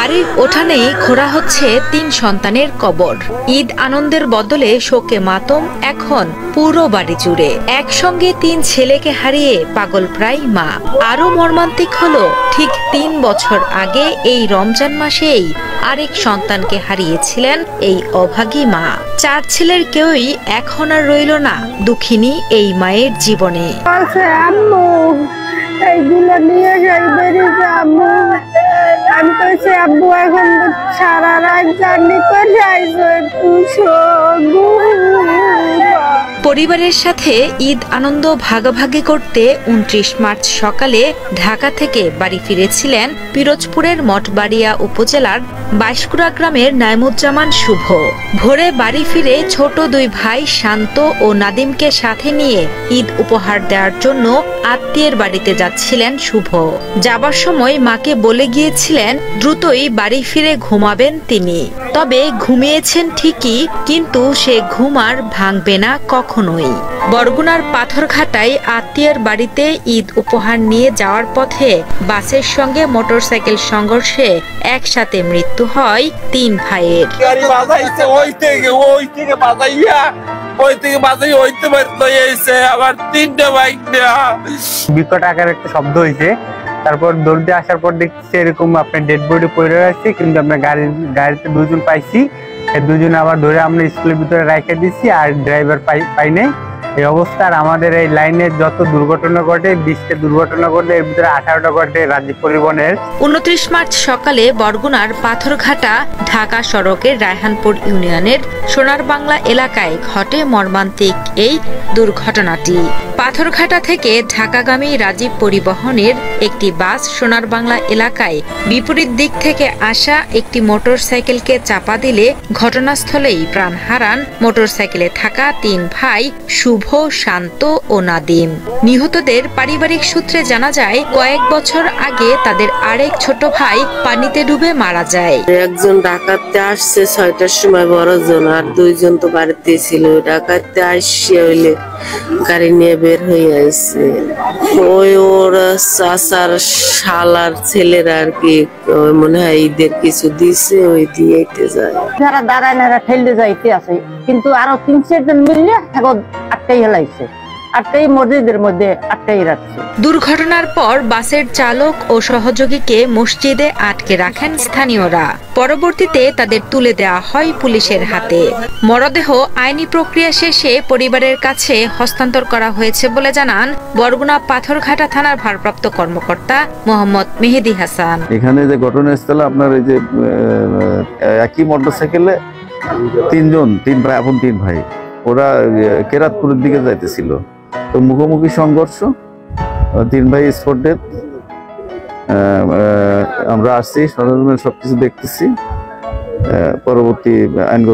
বাড়ির উঠানেই খোঁড়া হচ্ছে ৩ সন্তানের কবর। ঈদ আনন্দের বদলে শোকে মাতম এখন পুরো বাড়ি জুড়ে। একসঙ্গে ৩ ছেলেকে হারিয়ে পাগল প্রায় মা। আরো মর্মান্তিক হলো ঠিক ৩ বছর আগে এই রমজান মাসেই আরেক সন্তানকে হারিয়েছিলেন এই অভাগী মা। 4 ছেলের কেউই এখন আর রইল না দুঃখিনী এই মায়ের জীবনে। এইগুলো নিয়ে যাই বেরিয়ে আম্মু, আমি কইছি আব্বু এখন সারা রাত জার্নি করে আইসো একটু পরিবারের সাথে ঈদ আনন্দ ভাগাভাগি করতে ২৯ মার্চ সকালে ঢাকা থেকে বাড়ি ফিরেছিলেন পিরোজপুরের মঠবাড়িয়া উপজেলার বাইশকুড়া গ্রামের নাইমুজ্জামান শুভ। ভোরে বাড়ি ফিরে ছোট 2 ভাই শান্ত ও নাদিমকে সাথে নিয়ে ঈদ উপহার দেওয়ার জন্য আত্মীয়ের বাড়িতে যাচ্ছিলেন শুভ। যাবার সময় মাকে বলে গিয়েছিলেন দ্রুতই বাড়ি ফিরে ঘুমাবেন তিনি। তবে ঘুমিয়েছেন ঠিকই, কিন্তু সে ঘুম আর ভাঙবে না কখনোই। বরগুনার পাথরঘাটায় আত্মীয়ের বাড়িতে ঈদ উপহার নিয়ে যাওয়ার পথে বাসের সঙ্গে মোটরসাইকেল সংঘর্ষে একসাথে মৃত্যু হয় 3 ভাইয়ের। বিকট আকার একটা শব্দ হয়েছে, তারপর দৌড়তে আসার পর দেখছি এরকম আপনার ডেড বডি পড়ে আছে, কিন্তু আমরা গাড়িতে 2 জন পাইছি। এই 2 জন আবার ধরে আমরা স্কুলের ভিতরে রেখে দিচ্ছি, আর ড্রাইভার পাই নাই। এই অবস্থা আমাদের এই লাইনে যত দুর্ঘটনা ঘটে, 20টা দুর্ঘটনা ঘটে, এর ভিতরে 18টা ঘটে রাজীব পরিবহনের। 29 মার্চ সকালে বরগুনার পাথরঘাটা ঢাকা সড়কের রায়হানপুর ইউনিয়নের সোনার বাংলা এলাকায় ঘটে মর্মান্তিক এই দুর্ঘটনাটি। পাথরঘাটা থেকে ঢাকাগামী রাজীব পরিবহনের একটি বাস সোনার বাংলা এলাকায় বিপরীত দিক থেকে আসা একটি মোটরসাইকেলকে চাপা দিলে ঘটনাস্থলেই প্রাণ হারান মোটরসাইকেলে থাকা 3 ভাই শুভ, শান্ত ও নাদিম। নিহতদের পারিবারিক সূত্রে জানা যায় কয়েক বছর আগে তাদের আরেক ছোট ভাই পানিতে ডুবে মারা যায়। একজন ডাকাতে আসছে 6টার সময়, বড়জন, আর 2 জন তো বাড়িতে ছিল। ডাকাতে আসছে হইলে গাড়ি নিয়ে বের হয়ে আসছে। ওর চাচার শালার ছেলেরা আর কি মনে হয় ঈদের কিছু দিছে, ওই দিয়েতে যায়। যারা দাঁড়ায় না ঠেলতে যাইতে আছে, কিন্তু আরো 3-4 জন মিললে এখন আটটাই হেলাইছে, আটটাই মসজিদের মধ্যে আটটাই রাখছে। দুর্ঘটনার পর বাসের চালক ও সহযোগীকে মসজিদে আটকে রাখেন স্থানীয়রা। পরবর্তীতে তাদের তুলে দেওয়া হয় পুলিশের হাতে। মরদেহ আইনি প্রক্রিয়া শেষে পরিবারের কাছে হস্তান্তর করা হয়েছে বলে জানান বরগুনা পাথরঘাটা থানার ভারপ্রাপ্ত কর্মকর্তা মোহাম্মদ মেহেদি হাসান। এখানে যে ঘটনাস্থলে আপনার এই যে একই মোটরসাইকেলে 3 ভাই, আপন 3 ভাই, ওরা কেরাতপুরের দিকে যাইতেছিল। তো মুখোমুখি সংঘর্ষ, 3 ভাই স্পট ডেথ। আমরা আসছি, সরঞ্জাম সবকিছু দেখতেছি, পরবর্তী আইনগত